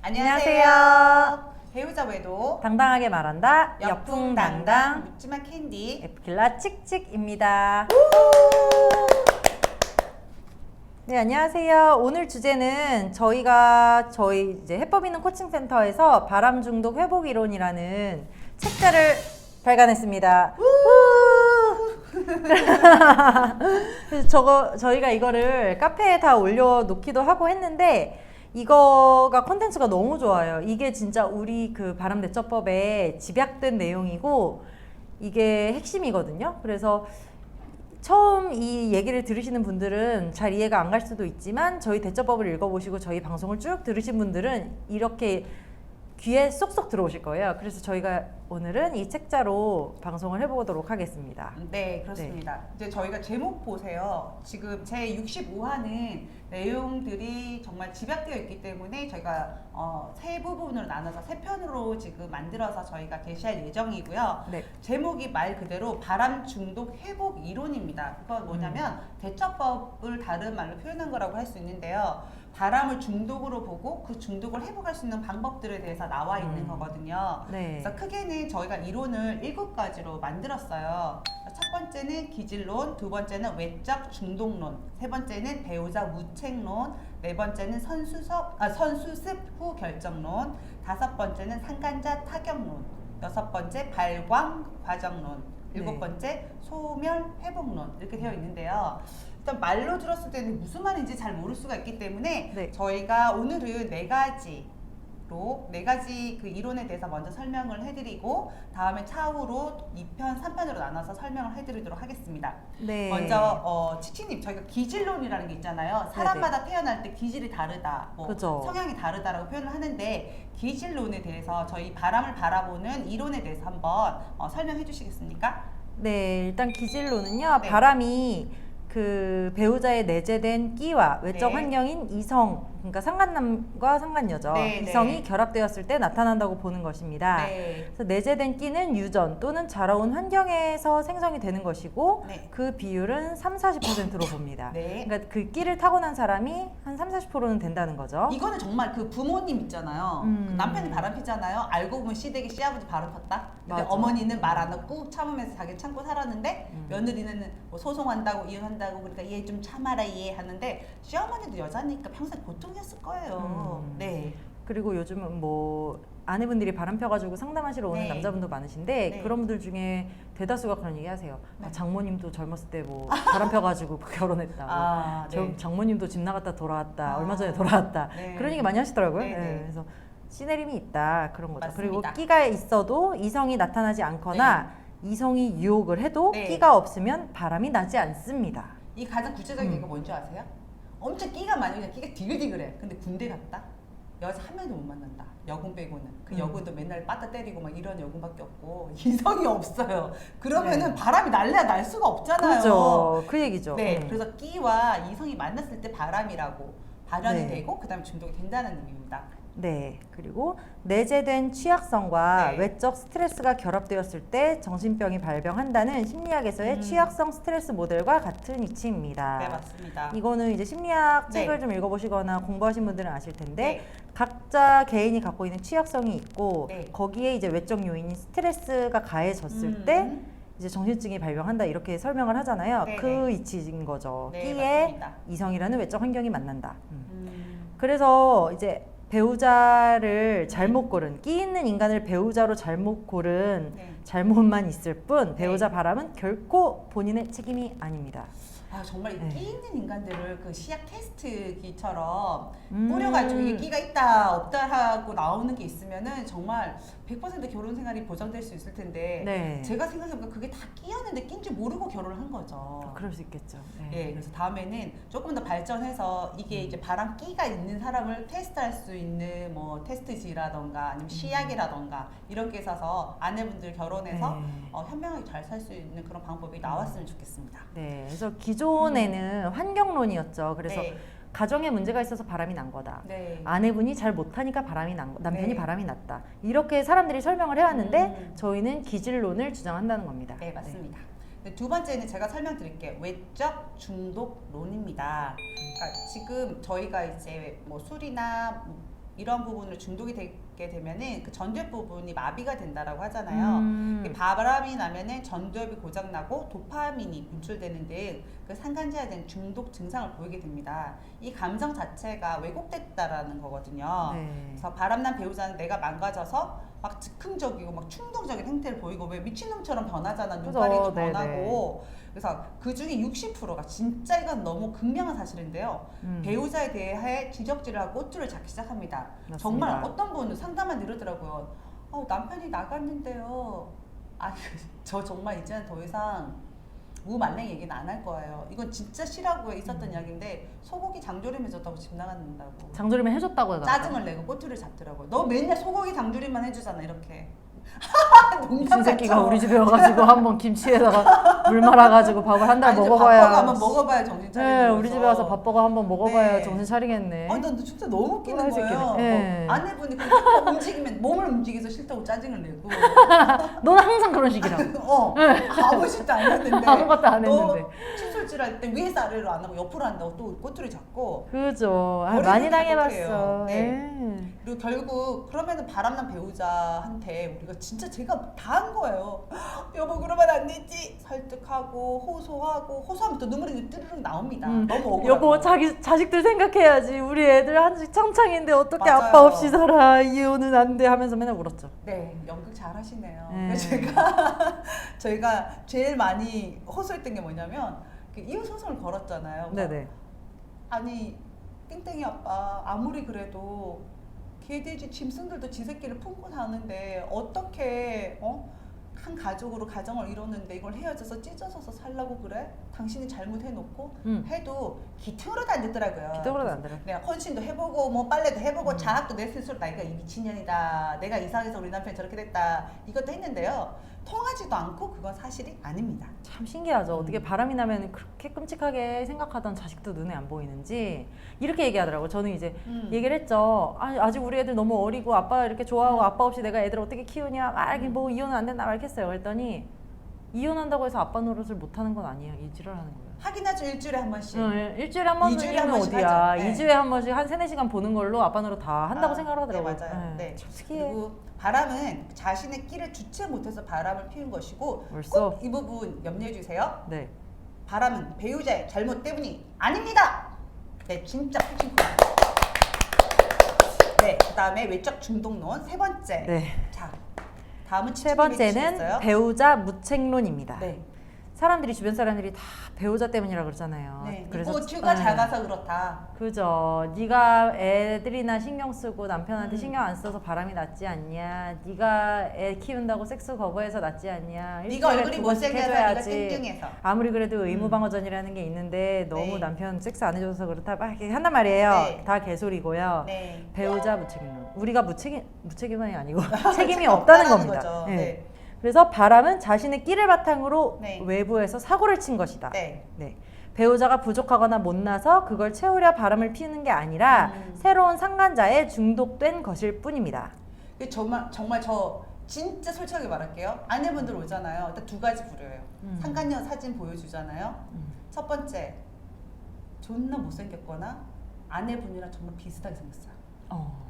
안녕하세요. 배우자 외도 당당하게 말한다. 역풍당당 묻지마 캔디 F킬라 칙칙입니다. 네, 안녕하세요. 오늘 주제는 저희 이제 해법 있는 코칭센터에서 바람 중독 회복 이론이라는 책자를 발간했습니다. 그래서 저희가 이거를 카페에 다 올려놓기도 하고 했는데 이거가 콘텐츠가 너무 좋아요. 이게 진짜 우리 그 바람 대처법에 집약된 내용이고 이게 핵심이거든요. 그래서 처음 이 얘기를 들으시는 분들은 잘 이해가 안 갈 수도 있지만 저희 대처법을 읽어보시고 저희 방송을 쭉 들으신 분들은 이렇게 귀에 쏙쏙 들어오실 거예요. 그래서 저희가 오늘은 이 책자로 방송을 해보도록 하겠습니다. 네, 그렇습니다. 이제 저희가 제목 보세요. 지금 제 65화는 내용들이 정말 집약되어 있기 때문에 저희가 세 부분으로 나눠서 세 편으로 지금 만들어서 저희가 게시할 예정이고요. 네. 제목이 말 그대로 바람 중독 회복 이론입니다. 그건 뭐냐면 대처법을 다른 말로 표현한 거라고 할 수 있는데요. 바람을 중독으로 보고 그 중독을 회복할 수 있는 방법들에 대해서 나와 있는 거거든요. 네. 그래서 크게는 저희가 이론을 7가지로 만들었어요. 첫 번째는 기질론, 두 번째는 외적 중독론, 세 번째는 배우자 무책론, 네 번째는 선수습 후 결정론, 다섯 번째는 상간자 타격론, 여섯 번째 발광 과정론, 일곱 번째 소멸 회복론 이렇게 되어 있는데요. 일단 말로 들었을 때는 무슨 말인지 잘 모를 수가 있기 때문에 저희가 오늘은 네 가지 그 이론에 대해서 먼저 설명을 해드리고 다음에 차후로 2편, 3편으로 나눠서 설명을 해드리도록 하겠습니다. 네. 먼저 치치님, 저희가 기질론이라는 게 있잖아요. 사람마다 태어날 때 기질이 다르다, 그죠. 성향이 다르다라고 표현을 하는데 기질론에 대해서 저희 바람을 바라보는 이론에 대해서 한번 설명해 주시겠습니까? 네, 일단 기질론은요. 네. 바람이 그 배우자의 내재된 끼와 외적 네. 환경인 이성, 그러니까 상간남과 상간녀죠. 네, 이성이 네. 결합되었을 때 나타난다고 보는 것입니다. 네. 그래서 내재된 끼는 유전 또는 자라온 환경에서 생성이 되는 것이고 네. 그 비율은 30-40%로 봅니다. 네. 그러니까 그 끼를 타고난 사람이 한 30-40%는 된다는 거죠. 이거는 정말 그 부모님 있잖아요. 그 남편이 바람 피잖아요. 알고 보면 시댁이 시아버지 바람 폈다. 근데 맞아. 어머니는 말 안 하고 참으면서 자기 참고 살았는데 며느리는 뭐 소송한다고 이혼한다고 그러니까 얘 좀 참아라 얘 하는데 시어머니도 여자니까 평생 고통이었을 거예요. 네. 그리고 요즘은 뭐 아내분들이 바람 펴가지고 상담하시러 오는 네. 남자분도 많으신데 네. 그런 분들 중에 대다수가 그런 얘기 하세요. 네. 아, 장모님도 젊었을 때 뭐 바람 펴가지고 결혼했다. 아, 네. 장모님도 집 나갔다 돌아왔다. 아. 얼마 전에 돌아왔다. 네. 그런 얘기 많이 하시더라고요. 네, 네. 그래서 시내림이 있다 그런 거죠. 맞습니다. 그리고 끼가 있어도 이성이 나타나지 않거나 이성이 유혹을 해도 네. 끼가 없으면 바람이 나지 않습니다. 이 가장 구체적인 얘기가 뭔지 아세요? 엄청 끼가 많으면 끼가 디글디글해. 근데 군대 갔다? 여자 한 명도 못 만난다. 여군 빼고는. 그 여군도 맨날 빠따 때리고 막 이런 여군밖에 없고 이성이 없어요. 그러면은 바람이 날래야 날 수가 없잖아요. 그죠. 그 얘기죠. 네, 그래서 끼와 이성이 만났을 때 바람이라고 발현이 네. 되고 그다음에 중독이 된다는 의미입니다. 네, 그리고 내재된 취약성과 네. 외적 스트레스가 결합되었을 때 정신병이 발병한다는 심리학에서의 취약성 스트레스 모델과 같은 이치입니다. 네, 맞습니다. 이거는 이제 심리학 네. 책을 좀 읽어보시거나 공부하신 분들은 아실 텐데 네. 각자 개인이 갖고 있는 취약성이 있고 네. 거기에 이제 외적 요인인 스트레스가 가해졌을 때 이제 정신증이 발병한다 이렇게 설명을 하잖아요. 네, 그 네. 이치인 거죠. 네, 끼에 맞습니다. 이성이라는 외적 환경이 만난다. 그래서 이제 배우자를 잘못 고른 끼 있는 인간을 배우자로 잘못 고른 네. 잘못만 있을 뿐 배우자 네. 바람은 결코 본인의 책임이 아닙니다. 아 정말 이 네. 끼 있는 인간들을 그 시약 테스트기처럼 뿌려가지고 이게 끼가 있다 없다 하고 나오는 게 있으면은 정말 100% 결혼 생활이 보장될 수 있을 텐데 네. 제가 생각해보니까 그게 다 끼였는데 낀지 모르고 결혼을 한 거죠. 그럴 수 있겠죠. 예, 그래서 다음에는 조금 더 발전해서 이게 이제 바람 끼가 있는 사람을 테스트할 수 있는 뭐 테스트지라던가 아니면 시약이라던가 이렇게 있어서 아내분들 결혼해서 네. 현명하게 잘 살 수 있는 그런 방법이 나왔으면 좋겠습니다. 네, 그래서 기존에는 환경론이었죠. 그래서 네. 가정에 문제가 있어서 바람이 난 거다. 네. 아내분이 잘 못하니까 바람이 난 거, 남편이 네. 바람이 났다. 이렇게 사람들이 설명을 해왔는데 저희는 기질론을 주장한다는 겁니다. 네, 맞습니다. 네, 두 번째는 제가 설명드릴게요. 외적 중독론입니다. 그러니까 지금 저희가 이제 뭐 술이나 이런 부분으로 중독이 되게 되면은 그 전두엽 부분이 마비가 된다라고 하잖아요. 이 바람이 나면은 전두엽이 고장 나고 도파민이 분출되는 등 그 상간제에 대한 중독 증상을 보이게 됩니다. 이 감정 자체가 왜곡됐다라는 거거든요. 네. 그래서 바람난 배우자는 내가 망가져서 막 즉흥적이고 막 충동적인 행태를 보이고 왜 미친놈처럼 변하잖아. 그죠. 눈깔이 네네. 변하고. 그래서 그 중에 60%가 진짜 이건 너무 극명한 사실인데요. 배우자에 대해 지적질을 하고 꼬투리를 잡기 시작합니다. 맞습니다. 정말 어떤 분은 상담만 이러더라고요. 남편이 나갔는데요. 저 정말 이제는 더 이상 무말랭이 얘기는 안 할 거예요. 이건 진짜 시라고에 있었던 이야기인데 소고기 장조림 해줬다고 집 나갔는다고. 장조림을 해줬다고 해서 짜증을 내고 꼬투리를 잡더라고요. 너 맨날 소고기 장조림만 해주잖아 이렇게. 농담 친새끼가 같죠? 우리 집에 와가지고 한번 김치에다가 물 말아가지고 밥을 한 달 아니, 이제 먹어봐야. 밥버거 한번 먹어봐야 정신 차리는 네, 거죠. 우리 집에 와서 밥버거 한번 먹어봐야 네. 정신 차리겠네. 아니 난 진짜 너무 웃기는 또라이 거예요. 새끼네. 네. 아내분이 그 움직이면 몸을 움직여서 싫다고 짜증을 내고 너는 항상 그런 식이라고. 아무 짓도 안 했는데 아무것도 안 너 했는데. 칫솔질 할 때 위에서 아래로 안 하고 옆으로 한다고 또 꼬투리 잡고 그죠. 아, 머리를 많이 다 당해봤어. 못해요. 네. 네. 그리고 결국 그러면은 바람난 배우자한테 우리가 진짜 제가 다 한 거예요. 여보 그러면 안 되지. 설득하고 호소하면 또 눈물이 뜨르륵 나옵니다. 너무 억울하고. 여보 자기 자식들 생각해야지. 우리 애들 한식 창창인데 어떻게 맞아요. 아빠 없이 살아. 이혼은 안 돼 하면서 맨날 울었죠. 네, 연극 잘 하시네요. 네. 저희가 제일 많이 호소했던 게 뭐냐면 그 이혼 소송을 걸었잖아요. 네네. 아니 땡땡이 아빠 아무리 그래도 개돼지 짐승들도 지 새끼를 품고 사는데 어떻게 한 가족으로 가정을 이뤘는데 이걸 헤어져서 찢어져서 살라고 그래? 당신이 잘못해놓고 해도 기특으로도 안 듣더라고요. 기특으로도 안 들어. 내가 헌신도 해보고 뭐 빨래도 해보고 자학도 내 스스로 나 이거 이 미친년이다. 내가 이상해서 우리 남편이 저렇게 됐다. 이것도 했는데요. 통하지도 않고 그건 사실이 아닙니다. 참 신기하죠. 어떻게 바람이 나면 그렇게 끔찍하게 생각하던 자식도 눈에 안 보이는지 이렇게 얘기하더라고요. 저는 이제 얘기를 했죠. 아직 우리 애들 너무 어리고 아빠 이렇게 좋아하고 아빠 없이 내가 애들 어떻게 키우냐. 뭐 이혼은 안 된다 말겠어요. 그랬더니 이혼한다고 해서 아빠 노릇을 못하는 건 아니에요. 이지랄 하는 거예요. 하긴 하죠. 일주일에 한 번씩. 일주일에 한 번은 이주일에 한 번씩 어디야. 하죠. 네. 2주에 한 번씩 한 3-4시간 보는 걸로 아빠 노릇 다 한다고 생각을 하더라고요. 네, 맞아요. 네. 참 특이해. 그리고 바람은 자신의 끼를 주체 못해서 바람을 피운 것이고 벌써? 꼭 이 부분 염려해 주세요. 네. 바람은 배우자의 잘못 때문이 아닙니다. 네, 진짜 푸칭코야. 네, 그다음에 외적 중독론 세 번째. 네. 자, 다음은 세 번째는 배우자 무책론입니다. 네. 사람들이 주변 사람들이 다 배우자 때문이라 그러잖아요. 네. 그래서 고추가 작아서 그렇다. 그죠. 네가 애들이나 신경 쓰고 남편한테 신경 안 써서 바람이 났지 않냐. 네가 애 키운다고 섹스 거부해서 났지 않냐. 네가 얼굴이 일주일에 2번씩 못생겨서 네가 해줘야지. 땡땡해서. 아무리 그래도 의무방어전이라는 게 있는데 너무 네. 남편 섹스 안 해줘서 그렇다 막 이렇게 한단 말이에요. 네. 다 개소리고요. 네. 배우자 무책임론. 우리가 무책임이 아니고 책임이 없다는 겁니다. 거죠. 네. 네. 그래서 바람은 자신의 끼를 바탕으로 네. 외부에서 사고를 친 것이다. 네. 네. 배우자가 부족하거나 못나서 그걸 채우려 바람을 피우는 게 아니라 새로운 상간자에 중독된 것일 뿐입니다. 정말 저 진짜 솔직하게 말할게요. 아내분들 오잖아요. 일단 두 가지 부류예요. 상간녀 사진 보여주잖아요. 첫 번째, 존나 못생겼거나 아내분이랑 정말 비슷하게 생겼어요.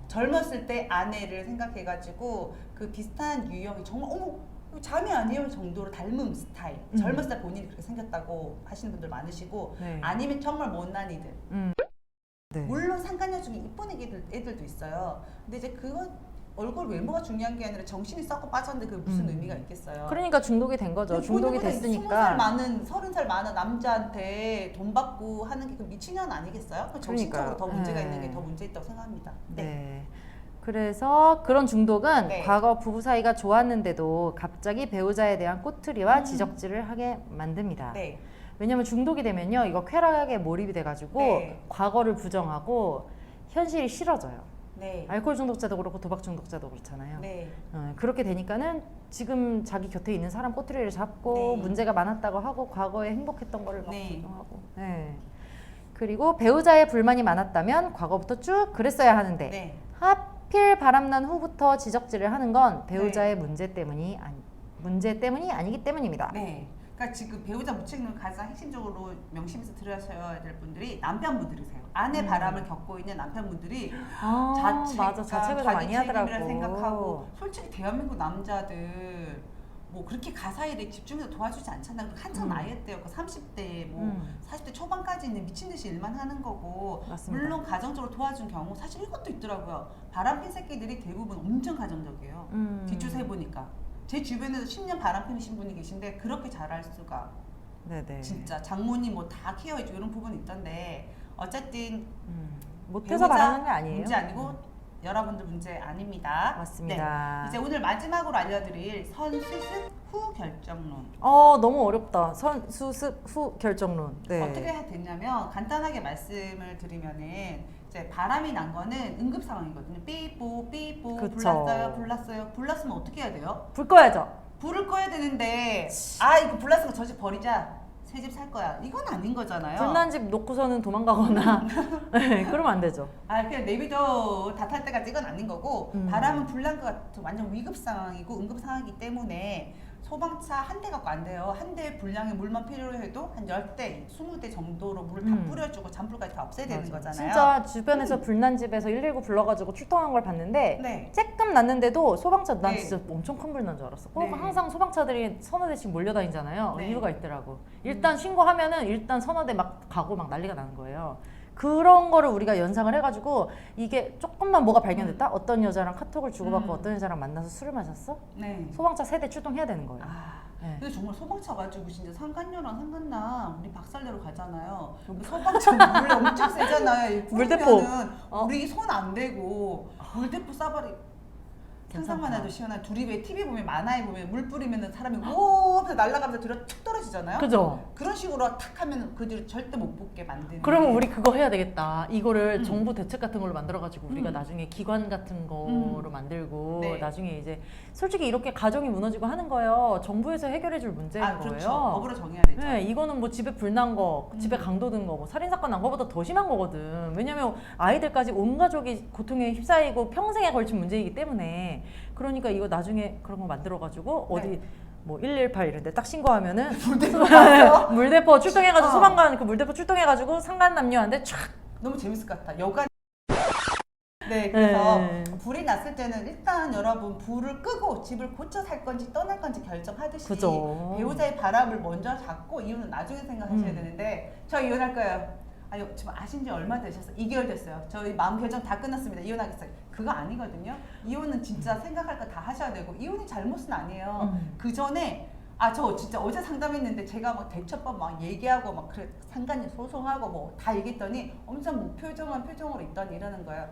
젊었을 때 아내를 생각해가지고 그 비슷한 유형이 정말 어머 이거 자매 아니에요 정도로 닮은 스타일. 젊었을 때 본인이 그렇게 생겼다고 하시는 분들 많으시고 네. 아니면 정말 못난 이들. 네. 물론 상간녀 중에 이쁜 애들도 있어요. 근데 이제 그건 얼굴 외모가 중요한 게 아니라 정신이 썩고 빠졌는데 그게 무슨 의미가 있겠어요. 그러니까 중독이 된 거죠. 중독이 됐으니까. 30살 많은 남자한테 돈 받고 하는 게 그 미친년 아니겠어요? 정신적으로 그러니까요. 더 문제가 네. 있는 게 더 문제 있다고 생각합니다. 네. 그래서 그런 중독은 네. 과거 부부 사이가 좋았는데도 갑자기 배우자에 대한 꼬투리와 지적질을 하게 만듭니다. 네. 왜냐면 중독이 되면요, 이거 쾌락에 몰입이 돼가지고 네. 과거를 부정하고 현실이 싫어져요. 네. 알코올 중독자도 그렇고 도박 중독자도 그렇잖아요. 네. 그렇게 되니까는 지금 자기 곁에 있는 사람 꼬투리를 잡고 네. 문제가 많았다고 하고 과거에 행복했던 거를 막 네. 부정하고. 네. 그리고 배우자의 불만이 많았다면 과거부터 쭉 그랬어야 하는데 네. 하필 바람난 후부터 지적질을 하는 건 배우자의 네. 문제 때문이 아니기 때문입니다. 네. 그러니까 지금 배우자 무책임을 가장 핵심적으로 명심해서 들으셔야 될 분들이 남편분 들으세요. 아내 바람을 겪고 있는 남편분들이 아, 맞아. 자책감, 자책을 자기 많이 책임이라 하더라고. 생각하고 솔직히 대한민국 남자들 뭐 그렇게 가사 일에 집중해서 도와주지 않잖아요. 한창 나이 때요. 그 30대 뭐 40대 초반까지 있는 미친 듯이 일만 하는 거고 맞습니다. 물론 가정적으로 도와준 경우 사실 이것도 있더라고요. 바람핀 새끼들이 대부분 엄청 가정적이에요. 뒷주세 보니까 제 주변에도 10년 바람핀이신 분이 계신데 그렇게 잘할 수가 네네. 진짜 장모님 뭐 다 케어해주고 이런 부분이 있던데 어쨌든 못해서 바라는 게 아니에요. 문제 아니고 여러분들 문제 아닙니다. 맞습니다. 네, 이제 오늘 마지막으로 알려드릴 선수습 후 결정론. 너무 어렵다. 선수습 후 결정론. 네. 어떻게 해야 되냐면 간단하게 말씀을 드리면은 이제 바람이 난 거는 응급 상황이거든요. 삐뽀 그쵸. 불났으면 어떻게 해야 돼요? 불 꺼야죠. 불을 꺼야 되는데 아 이거 불났으면 저 집 버리자. 새 집 살 거야. 이건 아닌 거잖아요. 불난 집 놓고서는 도망가거나 네, 그러면 안 되죠. 아 그냥 내비둬 다 탈 때까지 이건 아닌 거고 바람은 불난 것 같은 완전 위급 상황이고 응급 상황이기 때문에 소방차 한 대 갖고 안 돼요. 한 대의 분량의 물만 필요해도 한 10대, 20대 정도로 물을 다 뿌려주고 잔불까지 다 없애야 되는 거잖아요. 진짜 주변에서 불난 집에서 119 불러가지고 출동한 걸 봤는데 네. 쬐끔 났는데도 소방차 난 네. 진짜 엄청 큰 불 난 줄 알았어. 꼭 네. 항상 소방차들이 서너 대씩 몰려다니잖아요. 네. 이유가 있더라고. 일단 신고하면은 일단 서너 대 막 가고 막 난리가 나는 거예요. 그런 거를 우리가 연상을 해가지고 이게 조금만 뭐가 발견됐다? 어떤 여자랑 카톡을 주고받고 어떤 여자랑 만나서 술을 마셨어? 네. 소방차 세대 출동해야 되는 거예요. 아, 네. 근데 정말 소방차 가지고 진짜 상간녀랑 상간남 우리 박살내러 가잖아요. 소방차 물 엄청 세잖아요. 물대포. 뿌리면은 우리 손 안 대고 물대포 쏴버리. 상상만 괜찮다. 해도 시원한. 둘이 왜 TV 보면 만화에 보면 물 뿌리면은 사람이 오 하면서 날아가면서 뒤로 툭 떨어지잖아요. 그죠? 그런 식으로 탁 하면 그 뒤로 절대 못 붙게 만드는. 그러면 우리 그거 해야 되겠다. 이거를 정부 대책 같은 걸로 만들어가지고 우리가 나중에 기관 같은 거로 만들고 네. 나중에 이제 솔직히 이렇게 가정이 무너지고 하는 거예요. 정부에서 해결해줄 문제인 그렇죠. 거예요. 법으로 정해야 되죠. 네, 이거는 뭐 집에 불난 거, 집에 강도 든 거, 뭐 살인 사건 난 거보다 더 심한 거거든. 왜냐면 아이들까지 온 가족이 고통에 휩싸이고 평생에 걸친 문제이기 때문에 그러니까 이거 나중에 그런 거 만들어가지고 어디 뭐 118 이런데 딱 신고하면은 물대포 출동해가지고 소방관 그 물대포 출동해가지고 상간 남녀한테 촥 너무 재밌을 것 같아. 여간. 네, 그래서 네. 불이 났을 때는 일단 여러분 불을 끄고 집을 고쳐 살 건지 떠날 건지 결정하듯이 그죠. 배우자의 바람을 먼저 잡고 이혼은 나중에 생각하셔야 되는데 저 이혼할 거예요. 아유 지금 아신 지 얼마 되셨어요? 2개월 됐어요. 저희 마음 결정 다 끝났습니다. 이혼하겠어요. 그거 아니거든요. 이혼은 진짜 생각할 거 다 하셔야 되고 이혼이 잘못은 아니에요. 그 전에 저 진짜 어제 상담했는데 제가 막 대처법 막 얘기하고 막 그래 상간녀 소송하고 뭐 다 얘기했더니 엄청 무표정한 표정으로 있더니 이러는 거예요.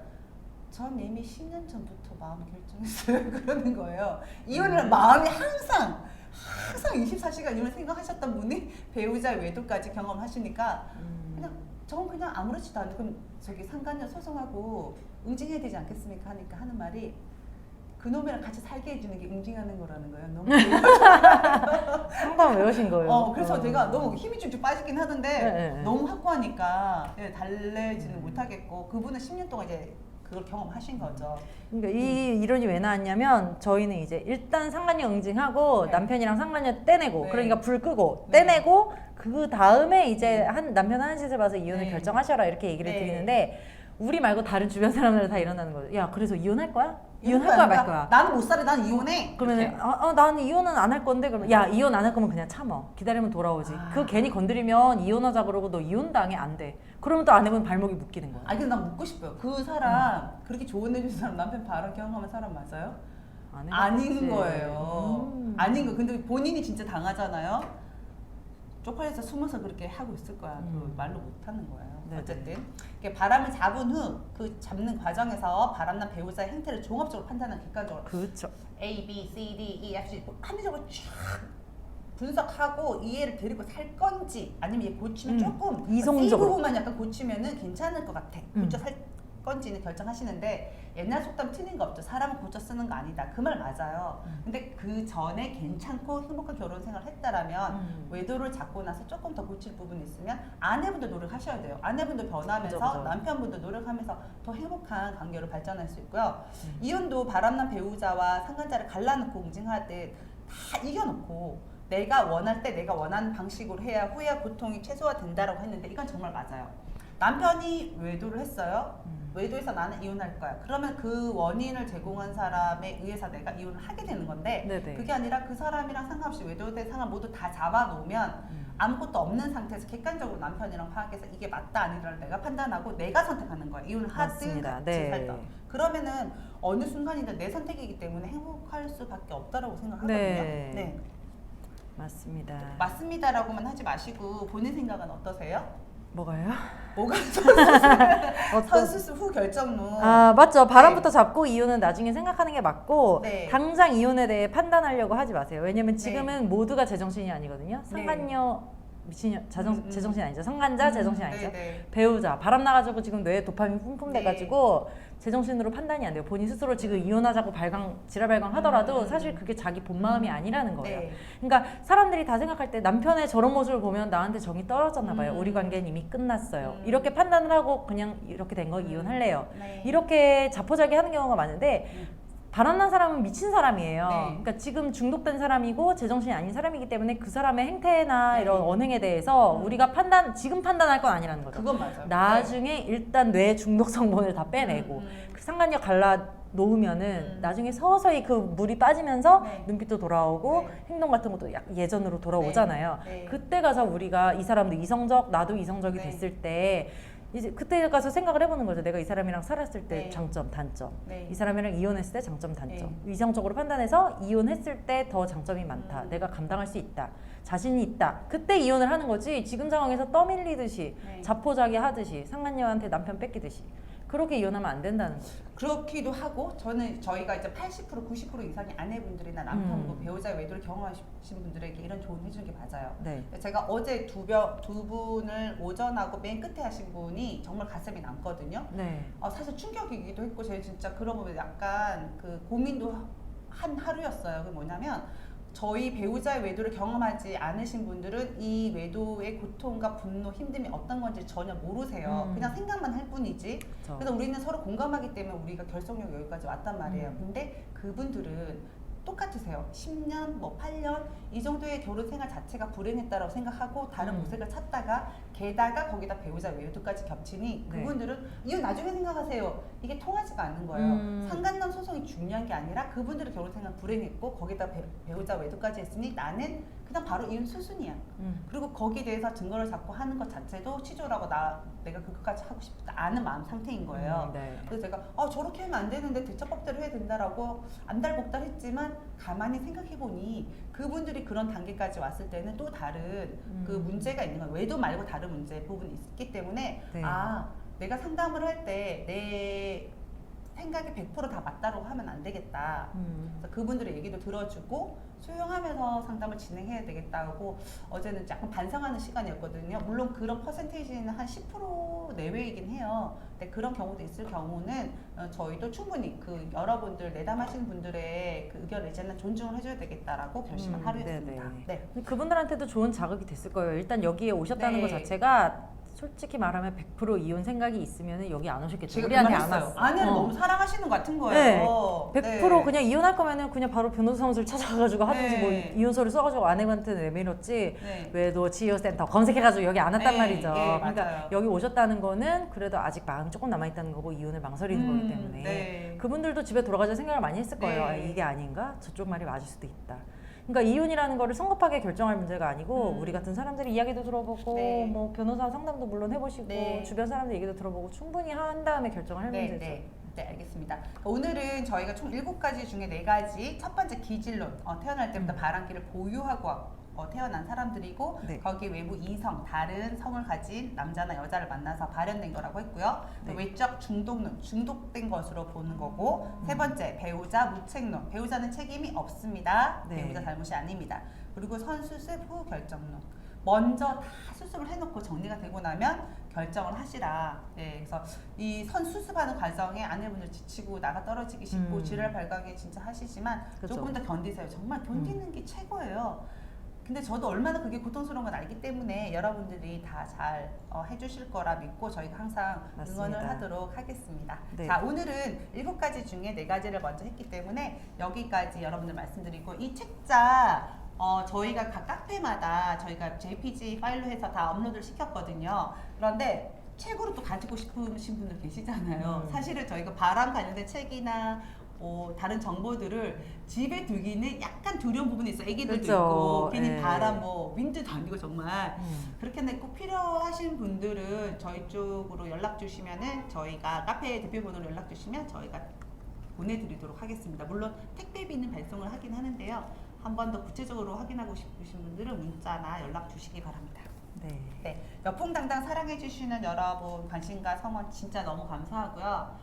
전 이미 10년 전부터 마음 결정했어요. 그러는 거예요. 이혼을 마음이 항상 24시간 이혼을 생각하셨던 분이 배우자의 외도까지 경험하시니까 저건 그냥 아무렇지도 않고 그럼 저기 상간녀 소송하고 응징해야 되지 않겠습니까? 하니까 하는 말이 그놈이랑 같이 살게 해주는 게 응징하는 거라는 거예요. 너무 상담 외우신 거예요. 그래서 제가 너무 힘이 쭉쭉 빠지긴 하던데 네. 너무 확고하니까 달래지는 못하겠고 그분은 10년 동안 이제 그걸 경험하신 거죠. 그러니까 이 이론이 왜 나왔냐면 저희는 이제 일단 상간녀 응징하고 네. 남편이랑 상간녀 떼내고 네. 그러니까 불 끄고 네. 떼내고 그 다음에 이제 한 남편 하는 짓을 봐서 이혼을 네. 결정하셔라 이렇게 얘기를 네. 드리는데 우리 말고 다른 주변 사람들 다 일어나는 거죠. 야 그래서 이혼할 거야? 이혼할 이혼할 거야 말 거야? 나는 못 살아. 난 이혼해. 그러면 이렇게. 나는 이혼은 안 할 건데 그러면 야 이혼 안 할 거면 그냥 참어 기다리면 돌아오지 그 괜히 건드리면 이혼하자 그러고 너 이혼 당해 안 돼 그러면 또 아내분 발목이 묶이는 거야. 근데 난 묻고 싶어요. 그 사람 그렇게 조언해 준 사람 남편 바로 경험한 사람 맞아요? 아닌 거예요. 아닌 거. 근데 본인이 진짜 당하잖아요. 쪽팔려서 숨어서 그렇게 하고 있을 거야. 그 말로 못 하는 거예요. 네네. 어쨌든 이렇게 바람을 잡은 후 그 잡는 과정에서 바람난 배우자의 행태를 종합적으로 판단하는 객관적으로 그렇죠. A, B, C, D, E, F, G 뭐 합리적으로 쫙 분석하고 이해를 데리고 살 건지 아니면 얘 고치면 조금 이성적으로. C 부분만 약간 고치면은 괜찮을 것 같아. 고쳐 살 건지는 결정하시는데 옛날 속담 틀린 거 없죠. 사람은 고쳐 쓰는 거 아니다. 그 말 맞아요. 근데 그 전에 괜찮고 행복한 결혼 생활을 했다라면 외도를 잡고 나서 조금 더 고칠 부분이 있으면 아내분도 노력하셔야 돼요. 아내분도 변하면서 그죠. 남편분도 노력하면서 더 행복한 관계로 발전할 수 있고요. 이혼도 바람난 배우자와 상간자를 갈라놓고 응징할 때 다 이겨놓고 내가 원할 때 내가 원하는 방식으로 해야 후회와 고통이 최소화된다라고 했는데 이건 정말 맞아요. 남편이 외도를 했어요. 외도해서 나는 이혼할 거야. 그러면 그 원인을 제공한 사람에 의해서 내가 이혼을 하게 되는 건데 네네. 그게 아니라 그 사람이랑 상관없이 외도된 상황 모두 다 잡아놓으면 아무것도 없는 상태에서 객관적으로 남편이랑 파악해서 이게 맞다 아니다를 내가 판단하고 내가 선택하는 거야. 이혼을 하든 맞습니다. 같이 네. 살던. 그러면은 어느 순간이든 내 선택이기 때문에 행복할 수밖에 없다라고 생각하거든요. 네. 네. 맞습니다. 맞습니다라고만 하지 마시고 본인 생각은 어떠세요? 뭐가요? 뭐가 어떤- 선수수 후 결정론. 아 맞죠. 바람부터 네. 잡고 이혼은 나중에 생각하는 게 맞고 네. 당장 이혼에 대해 판단하려고 하지 마세요. 왜냐면 지금은 모두가 제정신이 아니거든요. 상간녀 미친년 제정신 아니죠. 상간자 제정신 아니죠. 네네. 배우자 바람 나가지고 지금 뇌에 도파민 뿜뿜 돼가지고 제정신으로 판단이 안 돼요. 본인 스스로 지금 이혼하자고 지랄 발광 하더라도 사실 그게 자기 본 마음이 아니라는 거예요. 네. 그러니까 사람들이 다 생각할 때 남편의 저런 모습을 보면 나한테 정이 떨어졌나 봐요. 우리 관계는 이미 끝났어요. 이렇게 판단을 하고 그냥 이렇게 된 거 이혼할래요. 네. 이렇게 자포자기 하는 경우가 많은데 바람난 사람은 미친 사람이에요. 네. 그러니까 지금 중독된 사람이고 제정신이 아닌 사람이기 때문에 그 사람의 행태나 네. 이런 언행에 대해서 우리가 지금 판단할 건 아니라는 거죠. 그건 맞아요. 나중에 일단 뇌 중독 성분을 다 빼내고 그 상간녀 갈라 놓으면은 나중에 서서히 그 물이 빠지면서 네. 눈빛도 돌아오고 네. 행동 같은 것도 예전으로 돌아오잖아요. 네. 네. 그때 가서 우리가 이 사람도 이성적, 나도 이성적이 네. 됐을 때 이제 그때 가서 생각을 해보는 거죠. 내가 이 사람이랑 살았을 때 네. 장점, 단점. 네. 이 사람이랑 이혼했을 때 장점, 단점. 이성적으로 판단해서 이혼했을 때 더 장점이 많다. 내가 감당할 수 있다. 자신이 있다. 그때 이혼을 하는 거지. 지금 상황에서 떠밀리듯이 네. 자포자기 하듯이 상간녀한테 남편 뺏기듯이 그렇게 이혼하면 안 된다는 거죠. 그렇기도 하고 저희가 이제 80% 90% 이상의 아내분들이나 남편분 배우자의 외도를 경험하신 분들에게 이런 조언 해주는 게 맞아요. 네. 제가 어제 두 분을 오전하고 맨 끝에 하신 분이 정말 가슴이 남거든요. 네. 사실 충격이기도 했고 제가 진짜 그런 부분에 약간 그 고민도 한 하루였어요. 그게 뭐냐면 저희 배우자의 외도를 경험하지 않으신 분들은 이 외도의 고통과 분노, 힘듦이 어떤 건지 전혀 모르세요. 그냥 생각만 할 뿐이지. 그쵸. 그래서 우리는 서로 공감하기 때문에 우리가 결속력 여기까지 왔단 말이에요. 근데 그분들은 똑같으세요. 10년, 뭐 8년 이 정도의 결혼 생활 자체가 불행했다라고 생각하고 다른 모색을 찾다가 게다가 거기다 배우자 외도까지 겹치니 네. 그분들은 이거 나중에 생각하세요. 이게 통하지가 않는 거예요. 상간남 소송이 중요한 게 아니라 그분들의 결혼 생활 불행했고 거기다 배우자 외도까지 했으니 나는 그냥 바로 이혼 수순이야. 그리고 거기에 대해서 증거를 잡고 하는 것 자체도 치졸하고 내가 그것까지 하고 싶지 않은 마음 상태인 거예요. 네. 그래서 제가 저렇게 하면 안 되는데 대처법대로 해야 된다라고 안달복달 했지만 가만히 생각해보니 그분들이 그런 단계까지 왔을 때는 또 다른 그 문제가 있는 거예요. 외도 말고 다른 문제 부분이 있기 때문에 네. 내가 상담을 할 때 내 생각이 100% 다 맞다고 하면 안 되겠다. 그래서 그분들의 얘기도 들어주고 수용하면서 상담을 진행해야 되겠다고 어제는 약간 반성하는 시간이었거든요. 물론 그런 퍼센테이지는 한 10% 내외이긴 해요. 근데 그런 경우도 있을 경우는 저희도 충분히 그 여러분들 내담하시는 분들의 그 의견 의제는 존중을 해줘야 되겠다라고 결심한 하루였습니다. 네. 그분들한테도 좋은 자극이 됐을 거예요. 일단 여기에 오셨다는 네. 것 자체가 솔직히 말하면 100% 이혼 생각이 있으면 여기 안 오셨겠죠. 제가 우리한테 그 안 말 왔어. 했어요. 아내를 너무 사랑하시는 것 같은 거예요. 100% 그냥 이혼할 거면은 그냥 바로 변호사 사무소를 찾아가가지고 하든지 네. 뭐 이혼서를 써가지고 아내한테 내밀었지. 네. 외도 치유센터 검색해가지고 여기 안 왔단 네, 말이죠. 예, 그러니까 맞아요. 여기 오셨다는 거는 그래도 아직 마음 조금 남아있다는 거고 이혼을 망설이는 거기 때문에 네. 그분들도 집에 돌아가자 생각을 많이 했을 거예요. 네. 이게 아닌가? 저쪽 말이 맞을 수도 있다. 그러니까 이혼이라는 거를 성급하게 결정할 문제가 아니고 우리 같은 사람들이 이야기도 들어보고 네. 뭐 변호사 상담도 물론 해보시고 네. 주변 사람들 얘기도 들어보고 충분히 한 다음에 결정할 문제죠. 네, 알겠습니다. 오늘은 저희가 총 7가지 중에 4가지 첫 번째 기질론, 태어날 때부터 바람기를 보유하고 태어난 사람들이고 네. 거기 외부 이성, 다른 성을 가진 남자나 여자를 만나서 발현된 거라고 했고요. 또 네. 외적 중독론, 중독된 것으로 보는 거고 세 번째 배우자 무책론, 배우자는 책임이 없습니다. 네. 배우자 잘못이 아닙니다. 그리고 선수습 후 결정론, 먼저 다 수습을 해놓고 정리가 되고 나면 결정을 하시라. 네, 그래서 이 선수습하는 과정에 아내분들 지치고 나가 떨어지기 쉽고 지랄 발광에 진짜 하시지만 그쵸. 조금 더 견디세요. 정말 견디는 게 최고예요. 근데 저도 얼마나 그게 고통스러운 건 알기 때문에 여러분들이 다 잘 해주실 거라 믿고 저희가 항상 맞습니다. 응원을 하도록 하겠습니다. 네. 자, 오늘은 7가지 중에 4가지를 먼저 했기 때문에 여기까지 여러분들 말씀드리고 이 책자 저희가 각 카페마다 저희가 JPG 파일로 해서 다 업로드를 시켰거든요. 그런데 책으로 또 가지고 싶으신 분들 계시잖아요. 음. 사실은 저희가 바람 관련된 책이나 다른 정보들을 집에 두기는 약간 두려운 부분이 있어요. 애기들도 그쵸. 있고 괜히 예. 바람 윈드도 아니고 정말 음. 그렇게 하는데 꼭 필요하신 분들은 저희 쪽으로 연락 주시면은 저희가 카페 대표번호로 연락 주시면 저희가 보내드리도록 하겠습니다. 물론 택배비는 발송을 하긴 하는데요. 한 번 더 구체적으로 확인하고 싶으신 분들은 문자나 연락 주시기 바랍니다. 네. 네, 여풍당당 사랑해주시는 여러분 관심과 성원 진짜 너무 감사하고요.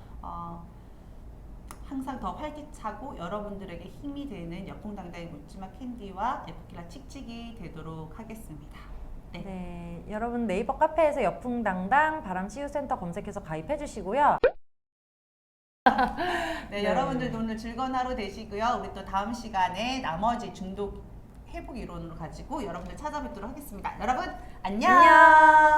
항상 더 활기차고 여러분들에게 힘이 되는 여풍당당의 묻지마 캔디와 에프킬라 칙칙이 되도록 하겠습니다. 네. 네, 여러분 네이버 카페에서 여풍당당 바람치유센터 검색해서 가입해 주시고요. 네, 네. 여러분들도 오늘 즐거운 하루 되시고요. 우리 또 다음 시간에 나머지 중독 회복 이론으로 가지고 여러분들 찾아뵙도록 하겠습니다. 여러분 안녕. 안녕.